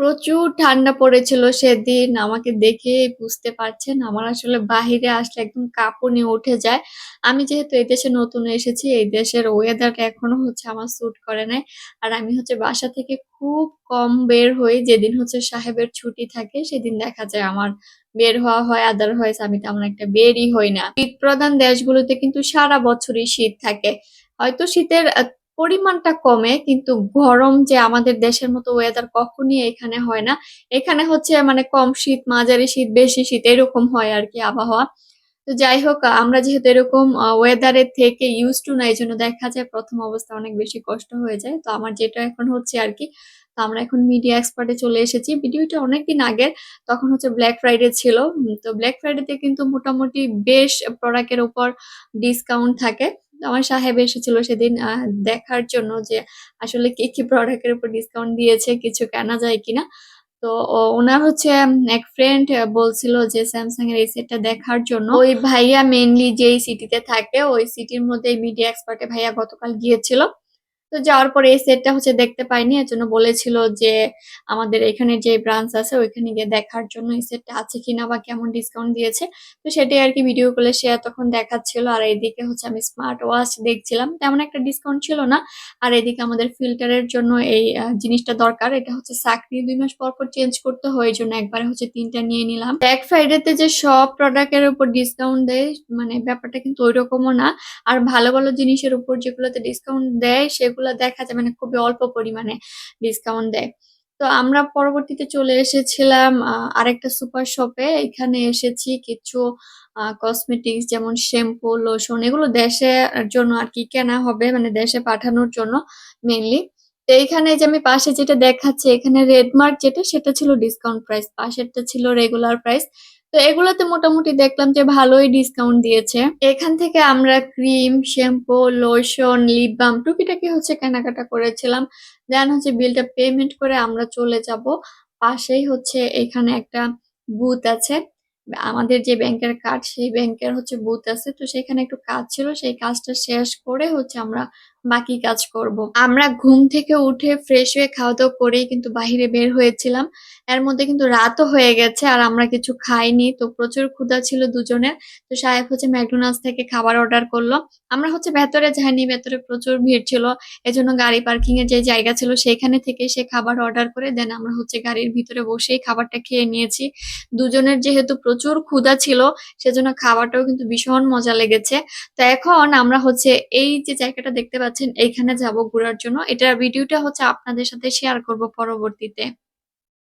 প্রচুর ঠান্ডা পড়েছিল সেদিন। আমাকে দেখেই বুঝতে পারছেন আমার আসলে বাহিরে আসলে একদম কাঁপুনি উঠে যায়। আমি যেহেতু এই দেশে নতুন এসেছি, এই দেশের ওয়েদারটা এখনো আমার স্যুট করে নাই। আর আমি বাসা থেকে খুব কম বের হই। যেদিন সাহেবের ছুটি থাকে সেদিন দেখা যায় আমার বের হওয়া হয়। আদারওয়াইজ আমি তেমন একটা বেরই হই না। শীতপ্রধান দেশগুলোতে কিন্তু সারা বছরই শীত থাকে। হয়তো শীতের পরিমাণটা কমে কিন্তু গরম যে আমাদের দেশের মতো ওয়েদার কখনই এখানে হয় না। এখানে মানে কম শীত, মাঝারি শীত, বেশি শীত এরকম হয় আরকি আবহাওয়া। তো যাই হোক আমরা যেহেতু এরকম ওয়েদারের থেকে used to না এজন্য দেখা যায় ১ম অবস্থায় অনেক বেশি কষ্ট হয়ে যায়। তো আমার যেটা এখন আরকি, তো আমরা এখন মিডিয়া এক্সপার্ট এ চলে এসেছি। ভিডিওটা অনেকদিন আগের। তখন ব্ল্যাক ফ্রাইডে ছিল। তো ব্ল্যাক ফ্রাইডে তে কিন্তু মোটামুটি বেশ প্রোডাক্ট এর উপর ডিসকাউন্ট থাকে। তো আমার সাহেব এসেছিল সেদিন দেখার জন্য যে আসলে কি, কি প্রোডাক্ট এর উপর ডিসকাউন্ট দিয়েছে, কিছু কেনা যায় কিনা। তো উনার এক ফ্রেন্ড বলছিল যে Samsung এর এই সেটটা দেখার জন্য। ওই ভাইয়া মেইনলি যেই সিটিতে থাকে ওই সিটির মধ্যে মিডিয়া এক্সপার্ট এ ভাইয়া গতকাল গিয়েছিল। তো যাওয়ার পরে এই সেটটা দেখতে পাইনি। এজন্য বলেছিল যে আমাদের এখানে যে ব্রাঞ্চ আছে ওইখানে গিয়ে দেখার জন্য এই সেটটা আছে কিনা বা কেমন ডিসকাউন্ট দিয়েছে। তো সেটাই আরকি ভিডিও কলে সে এতক্ষণ দেখাচ্ছিল। আর এইদিকে আমি স্মার্ট ওয়াচ দেখছিলাম। তেমন একটা ডিসকাউন্ট ছিল না। আর এদিকে আমাদের ফিল্টারের জন্য এই জিনিসটা দরকার। এটা চাকরি ২ মাস পর, পর চেঞ্জ করতে হয়। এজন্য একবারে ৩ টা নিয়ে নিলাম। ব্ল্যাক ফ্রাইডে তে যে সব প্রোডাক্ট এর উপর ডিসকাউন্ট দেয় মানে ব্যাপারটা কিন্তু ঐরকমও না। আর ভালো, ভালো জিনিসের উপর যেগুলোতে ডিসকাউন্ট দেয় সেগুলা দেখা যায় মানে খুবই অল্প পরিমাণে ডিসকাউন্ট দেয়। তো আমরা পরবর্তীতে চলে এসেছিলাম আরেকটা সুপার শপে। এখানে এসেছি কিছু কসমেটিক্স যেমন শ্যাম্পু, লোশন এগুলো দেশের জন্য আরকি কেনা হবে মানে দেশে পাঠানোর জন্য মেইনলি। তো এইখানে যে আমি পাশে যেটা দেখাচ্ছি এখানে রেডমার্ক যেটা সেটা ছিল ডিসকাউন্ট প্রাইস। পাশেরটা ছিল রেগুলার প্রাইস। তো এগুলাতে মোটামুটি দেখলাম যে ভালোই ডিসকাউন্ট দিয়েছে। এখান থেকে আমরা cream, shampoo, lotion, lip balm টুকিটাকি কেনাকাটা করেছিলাম। দেন বিলটা পেমেন্ট করে আমরা চলে যাব। পাশেই এখানে একটা বুথ আছে। আমাদের যে ব্যাংকের কার্ড সেই ব্যাংকের বুথ আছে। তো সেখানে একটু কাজ ছিল। সেই কাজটা শেষ করে আমরা বাকি কাজ করব। আমরা ঘুম থেকে উঠে ফ্রেশ হয়ে খাওয়া-দাওয়া করেই কিন্তু বাহিরে বের হয়েছিলাম। এর মধ্যে কিন্তু রাতও হয়ে গেছে আর আমরা কিছু খাইনি। তো প্রচুর ক্ষুধা ছিল দুজনের। তো সাহেব ম্যাকডোনাল্ডস থেকে খাবার অর্ডার করলো। আমরা ভেতরে যাইনি, ভেতরে প্রচুর ভিড় ছিল। এজন্য গাড়ি পার্কিং এর যে জায়গা ছিল সেখানে থেকে সে খাবার অর্ডার করে দেন আমরা গাড়ির ভিতরে বসেই খাবারটা খেয়ে নিয়েছি। দুজনের যেহেতু প্রচুর ক্ষুধা ছিল সেজন্য খাবারটাও কিন্তু ভীষণ মজা লেগেছে। তো এখন আমরা এই যে জায়গাটা দেখতে পাচ্ছেন এইখানে যাব ঘোরার জন্য। এটার ভিডিওটা আপনাদের সাথে শেয়ার করব পরবর্তীতে।